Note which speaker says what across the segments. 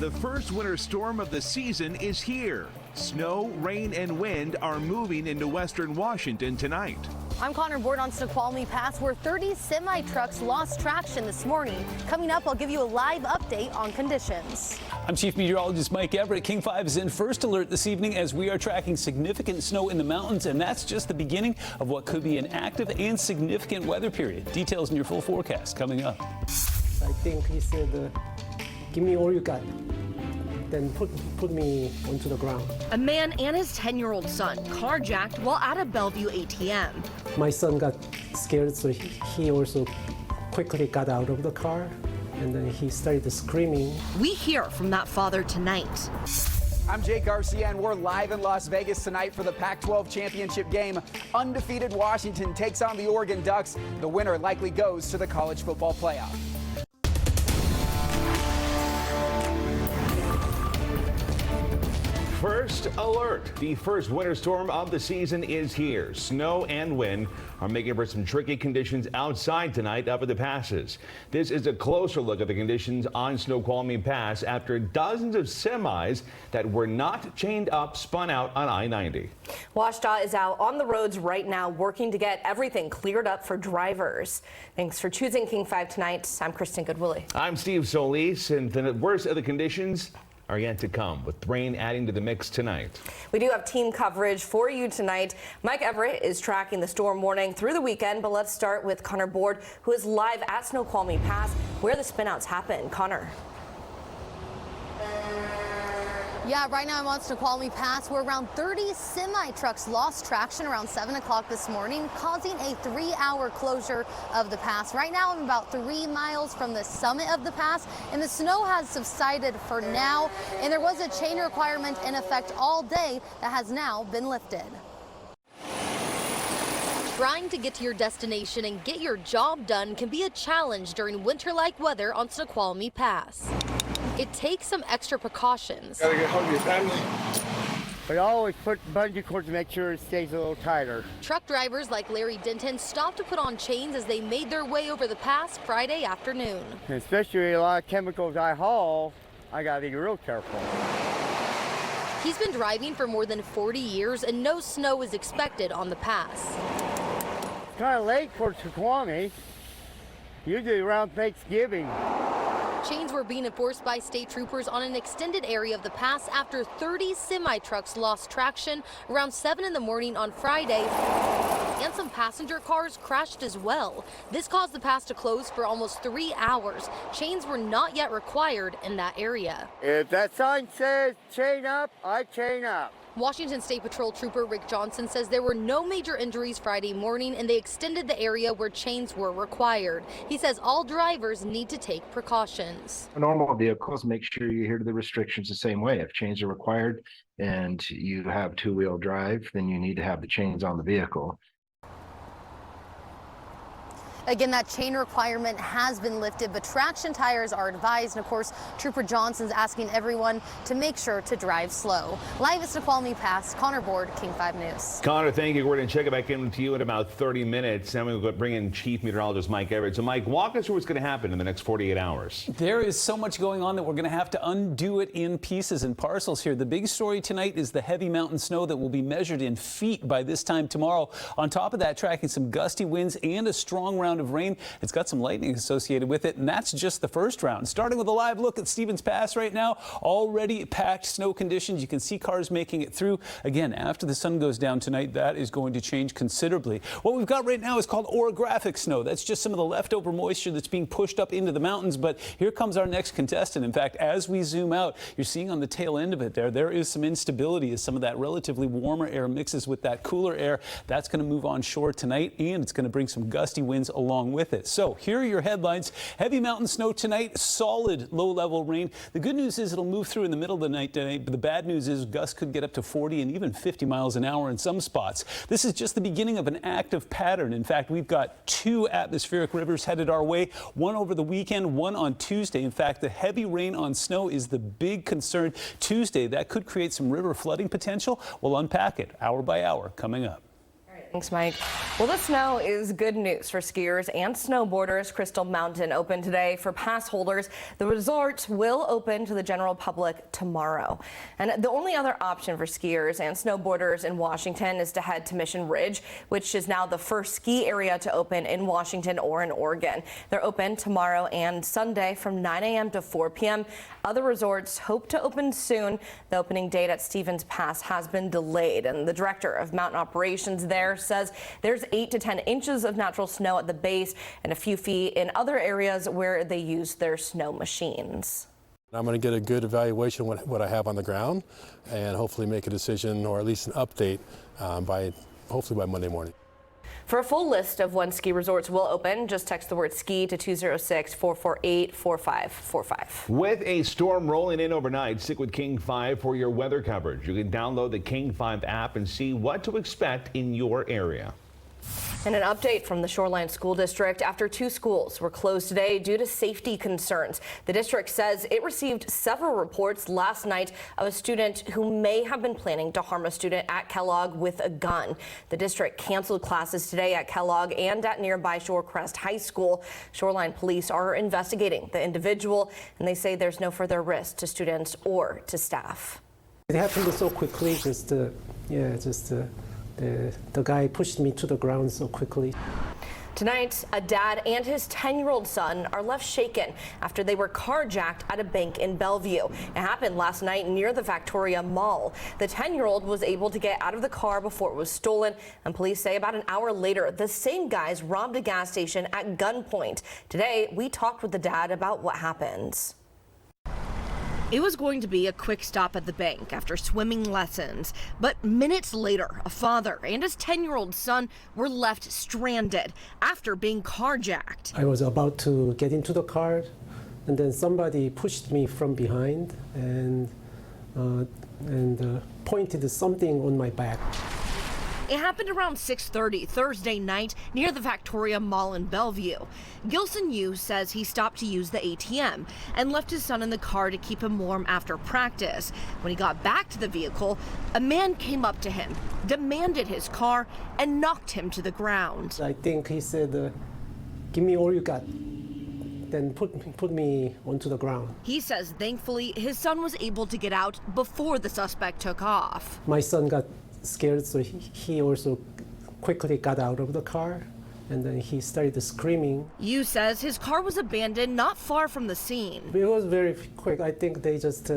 Speaker 1: The first winter storm of the season is here. Snow, rain, and wind are moving into western Washington tonight.
Speaker 2: I'm Connor Board on Snoqualmie Pass, where 30 semi-trucks lost traction this morning. Coming up, I'll give you a live update on conditions.
Speaker 3: I'm Chief Meteorologist Mike Everett. King 5 is in first alert this evening as we are tracking significant snow in the mountains, and that's just the beginning of what could be an active and significant weather period. Details in your full forecast coming up.
Speaker 4: I think he said, give me all you got, then put me onto the ground.
Speaker 2: A man and his 10-year-old son carjacked while at a Bellevue ATM.
Speaker 4: My son got scared, so he also quickly got out of the car, and then he started screaming.
Speaker 2: We hear from that father tonight.
Speaker 5: I'm Jake Garcia, and we're live in Las Vegas tonight for the Pac-12 championship game. Undefeated Washington takes on the Oregon Ducks. The winner likely goes to the college football playoff.
Speaker 1: First alert. The first winter storm of the season is here. Snow and wind are making for some tricky conditions outside tonight up at the passes. This is a closer look at the conditions on Snoqualmie Pass after dozens of semis that were not chained up spun out on I-90.
Speaker 6: WashDOT is out on the roads right now working to get everything cleared up for drivers. Thanks for choosing King 5 tonight. I'm Kristen Goodwillie.
Speaker 1: I'm Steve Solis, and the worst of the conditions are yet to come, with rain adding to the mix tonight.
Speaker 6: We do have team coverage for you tonight. Mike Everett is tracking the storm warning through the weekend, but let's start with Connor Board, who is live at Snoqualmie Pass, where the spinouts happen. Connor.
Speaker 2: Yeah, right now I'm on Snoqualmie Pass, where around 30 semi-trucks lost traction around 7 o'clock this morning, causing a 3-hour closure of the pass. Right now I'm about 3 miles from the summit of the pass, and the snow has subsided for now, and there was a chain requirement in effect all day that has now been lifted. Trying to get to your destination and get your job done can be a challenge during winter-like weather on Snoqualmie Pass. It takes some extra precautions.
Speaker 7: Gotta get home to your family. But I always put bungee cords to make sure it stays a little tighter.
Speaker 2: Truck drivers like Larry Denton stopped to put on chains as they made their way over the pass Friday afternoon.
Speaker 7: And especially a lot of chemicals I haul, I gotta be real careful.
Speaker 2: He's been driving for more than 40 years and no snow is expected on the pass.
Speaker 7: It's kind of late for Snoqualmie, usually around Thanksgiving.
Speaker 2: Chains were being enforced by state troopers on an extended area of the pass after 30 semi-trucks lost traction around 7 in the morning on Friday, and some passenger cars crashed as well. This caused the pass to close for almost 3 hours. Chains were not yet required in that area.
Speaker 7: If that sign says chain up, I chain up.
Speaker 2: Washington State Patrol Trooper Rick Johnson says there were no major injuries Friday morning, and they extended the area where chains were required. He says all drivers need to take precautions.
Speaker 8: Normal vehicles, make sure you adhere to the restrictions the same way. If chains are required and you have two-wheel drive, then you need to have the chains on the vehicle.
Speaker 2: Again, that chain requirement has been lifted, but traction tires are advised. And of course, Trooper Johnson's asking everyone to make sure to drive slow. Live at Snoqualmie Pass, Connor Board, King 5 News.
Speaker 1: Connor, thank you. We're going to check it back in with you in about 30 minutes. Then we'll bring in Chief Meteorologist Mike Everett. So, Mike, walk us through what's going to happen in the next 48 hours.
Speaker 3: There is so much going on that we're going to have to undo it in pieces and parcels here. The big story tonight is the heavy mountain snow that will be measured in feet by this time tomorrow. On top of that, tracking some gusty winds and a strong round of rain. It's got some lightning associated with it, and that's just the first round. Starting with a live look at Stevens Pass right now, already packed snow conditions. You can see cars making it through. Again, after the sun goes down tonight, that is going to change considerably. What we've got right now is called orographic snow. That's just some of the leftover moisture that's being pushed up into the mountains, but here comes our next contestant. In fact, as we zoom out, you're seeing on the tail end of it there is some instability as some of that relatively warmer air mixes with that cooler air. That's going to move on shore tonight, and it's going to bring some gusty winds along with it. So here are your headlines. Heavy mountain snow tonight, solid low-level rain. The good news is it'll move through in the middle of the night tonight, but the bad news is gusts could get up to 40 and even 50 miles an hour in some spots. This is just the beginning of an active pattern. In fact, we've got 2 atmospheric rivers headed our way, one over the weekend, one on Tuesday. In fact, the heavy rain on snow is the big concern Tuesday. That could create some river flooding potential. We'll unpack it hour by hour coming up.
Speaker 6: Thanks, Mike. Well, the snow is good news for skiers and snowboarders. Crystal Mountain opened today for pass holders. The resort will open to the general public tomorrow. And the only other option for skiers and snowboarders in Washington is to head to Mission Ridge, which is now the first ski area to open in Washington or in Oregon. They're open tomorrow and Sunday from 9 a.m. to 4 p.m. Other resorts hope to open soon. The opening date at Stevens Pass has been delayed, and the director of mountain operations there says there's 8 to 10 inches of natural snow at the base and a few feet in other areas where they use their snow machines.
Speaker 9: I'm going to get a good evaluation of what I have on the ground and hopefully make a decision or at least an update hopefully by Monday morning.
Speaker 6: For a full list of when ski resorts will open, just text the word ski to 206-448-4545.
Speaker 1: With a storm rolling in overnight, stick with King 5 for your weather coverage. You can download the King 5 app and see what to expect in your area.
Speaker 6: And an update from the Shoreline School District after 2 schools were closed today due to safety concerns. The district says it received several reports last night of a student who may have been planning to harm a student at Kellogg with a gun. The district canceled classes today at Kellogg and at nearby Shorecrest High School. Shoreline police are investigating the individual, and they say there's no further risk to students or to staff.
Speaker 4: It happened so quickly, the guy pushed me to the ground so quickly.
Speaker 6: Tonight, a dad and his 10-year-old son are left shaken after they were carjacked at a bank in Bellevue. It happened last night near the Victoria Mall. The 10-year-old was able to get out of the car before it was stolen, and police say about an hour later, the same guys robbed a gas station at gunpoint. Today, we talked with the dad about what happened.
Speaker 10: It was going to be a quick stop at the bank after swimming lessons, but minutes later, a father and his 10-year-old son were left stranded after being carjacked.
Speaker 4: I was about to get into the car, and then somebody pushed me from behind and pointed something on my back.
Speaker 10: It happened around 6:30 Thursday night near the Victoria Mall in Bellevue. Gilson Yu says he stopped to use the ATM and left his son in the car to keep him warm after practice. When he got back to the vehicle, a man came up to him, demanded his car, and knocked him to the ground.
Speaker 4: I think he said, "Give me all you got," then put me onto the ground.
Speaker 10: He says thankfully his son was able to get out before the suspect took off.
Speaker 4: My son got scared, so he also quickly got out of the car, and then he started screaming.
Speaker 10: Yu says his car was abandoned not far from the scene.
Speaker 4: It was very quick. I think they just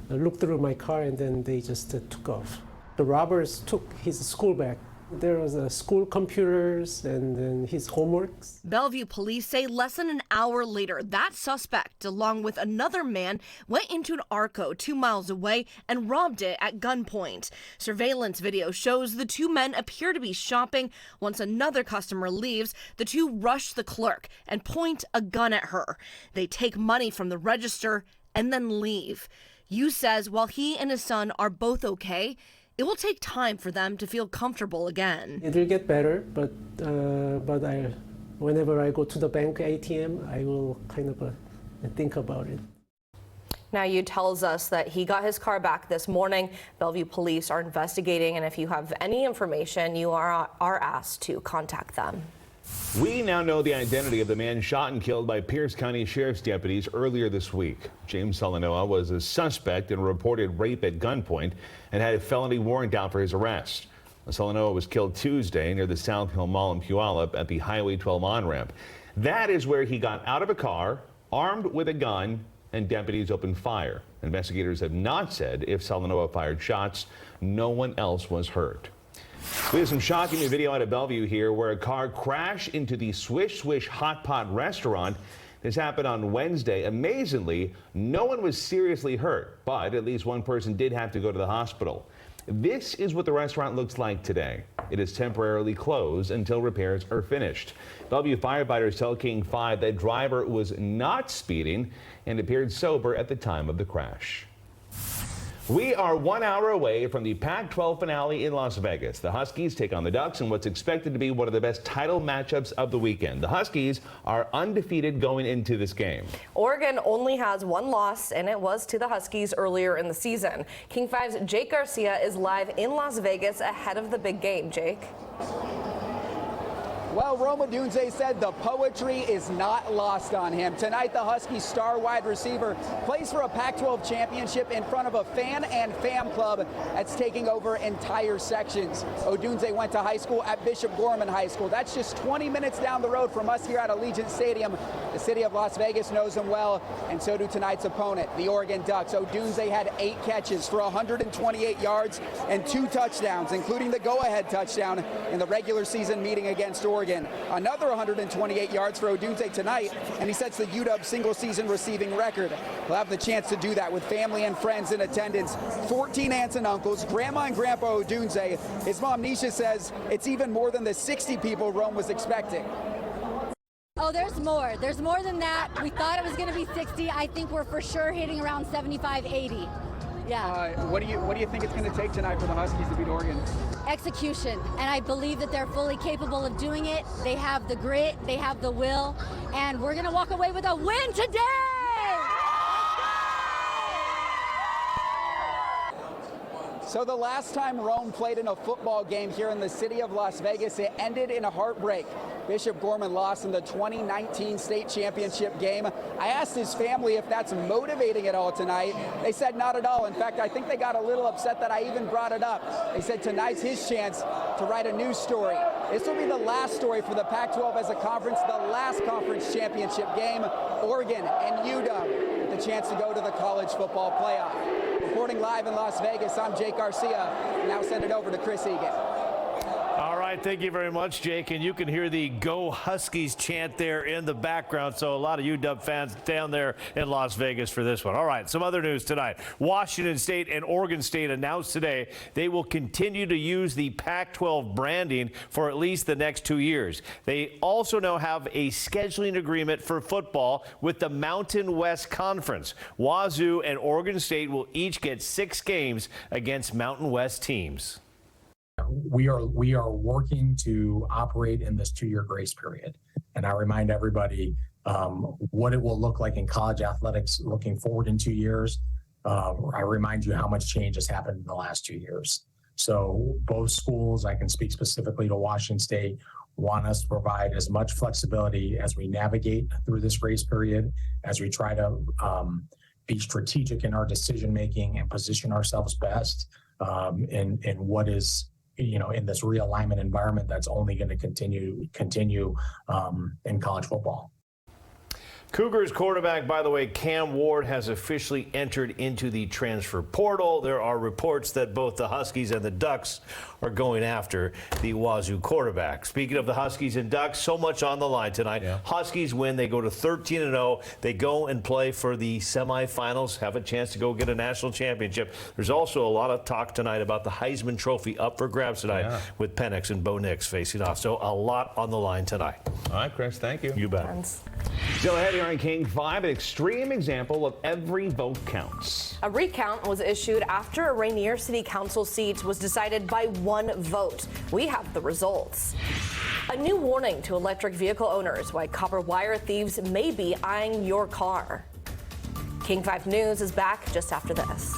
Speaker 4: looked through my car and then they just took off. The robbers took his school bag. There was school computers and then his homeworks.
Speaker 10: Bellevue police say less than an hour later, that suspect, along with another man, went into an Arco 2 miles away and robbed it at gunpoint. Surveillance video shows the 2 men appear to be shopping. Once another customer leaves, the 2 rush the clerk and point a gun at her. They take money from the register and then leave. Yu says while he and his son are both okay, it will take time for them to feel comfortable again.
Speaker 4: It will get better, but whenever I go to the bank ATM, I will kind of think about it.
Speaker 6: Now, Yu tells us that he got his car back this morning. Bellevue police are investigating, and if you have any information, you are asked to contact them.
Speaker 1: We now know the identity of the man shot and killed by Pierce County Sheriff's deputies earlier this week. James Salanoa was a suspect in a reported rape at gunpoint and had a felony warrant out for his arrest. Salanoa was killed Tuesday near the South Hill Mall in Puyallup at the Highway 12 on-ramp. That is where he got out of a car, armed with a gun, and deputies opened fire. Investigators have not said if Salanoa fired shots. No one else was hurt. We have some shocking new video out of Bellevue here where a car crashed into the Swish Swish Hot Pot restaurant. This happened on Wednesday. Amazingly, no one was seriously hurt, but at least one person did have to go to the hospital. This is what the restaurant looks like today. It is temporarily closed until repairs are finished. Bellevue firefighters tell King 5 that driver was not speeding and appeared sober at the time of the crash. We are 1 hour away from the Pac-12 finale in Las Vegas. The Huskies take on the Ducks in what's expected to be one of the best title matchups of the weekend. The Huskies are undefeated going into this game.
Speaker 6: Oregon only has one loss, and it was to the Huskies earlier in the season. King 5's Jake Garcia is live in Las Vegas ahead of the big game. Jake?
Speaker 5: Well, Rome Odunze said the poetry is not lost on him. Tonight, the Huskies star wide receiver plays for a Pac-12 championship in front of a fan and fam club that's taking over entire sections. Odunze went to high school at Bishop Gorman High School. That's just 20 minutes down the road from us here at Allegiant Stadium. The city of Las Vegas knows him well, and so do tonight's opponent, the Oregon Ducks. Odunze had 8 catches for 128 yards and 2 touchdowns, including the go-ahead touchdown in the regular season meeting against Oregon. Another 128 yards for Odunze tonight, and he sets the UW single-season receiving record. He'll have the chance to do that with family and friends in attendance. 14 aunts and uncles, Grandma and Grandpa Odunze. His mom, Nisha, says it's even more than the 60 people Rome was expecting.
Speaker 11: Oh, there's more. There's more than that. We thought it was going to be 60. I think we're for sure hitting around 75, 80. Yeah.
Speaker 5: What do you think it's going to take tonight for the Huskies to beat Oregon?
Speaker 11: Execution, and I believe that they're fully capable of doing it. They have the grit, they have the will, and we're going to walk away with a win today!
Speaker 5: So the last time Rome played in a football game here in the city of Las Vegas, it ended in a heartbreak. Bishop Gorman lost in the 2019 state championship game. I asked his family if that's motivating at all tonight. They said not at all. In fact, I think they got a little upset that I even brought it up. They said tonight's his chance to write a new story. This will be the last story for the Pac-12 as a conference, the last conference championship game. Oregon and UW with the chance to go to the college football playoff. Reporting live in Las Vegas, I'm Jake Garcia. Now send it over to Chris Egan.
Speaker 12: All right, thank you very much, Jake. And you can hear the Go Huskies chant there in the background. So a lot of UW fans down there in Las Vegas for this one. All right, some other news tonight. Washington State and Oregon State announced today they will continue to use the Pac-12 branding for at least the next 2 years. They also now have a scheduling agreement for football with the Mountain West Conference. Wazoo and Oregon State will each get 6 games against Mountain West teams.
Speaker 13: We are working to operate in this 2-year grace period. And I remind everybody what it will look like in college athletics looking forward in 2 years. I remind you how much change has happened in the last 2 years. So both schools, I can speak specifically to Washington State, want us to provide as much flexibility as we navigate through this grace period, as we try to be strategic in our decision making and position ourselves best in what is, in this realignment environment that's only going to continue in college football.
Speaker 12: Cougars quarterback, by the way, Cam Ward has officially entered into the transfer portal. There are reports that both the Huskies and the Ducks are going after the Wazoo quarterback. Speaking of the Huskies and Ducks, so much on the line tonight. Yeah. Huskies win. They go to 13-0. They go and play for the semifinals, have a chance to go get a national championship. There's also a lot of talk tonight about the Heisman Trophy up for grabs tonight with Penix and Bo Nix facing off. So a lot on the line tonight.
Speaker 1: All right, Chris, thank you.
Speaker 12: You bet.
Speaker 6: Thanks.
Speaker 1: Still ahead here on King 5, an extreme example of every vote counts.
Speaker 6: A recount was issued after a Rainier City Council seat was decided by 1 vote. We have the results. A new warning to electric vehicle owners why copper wire thieves may be eyeing your car. King 5 News is back just after this.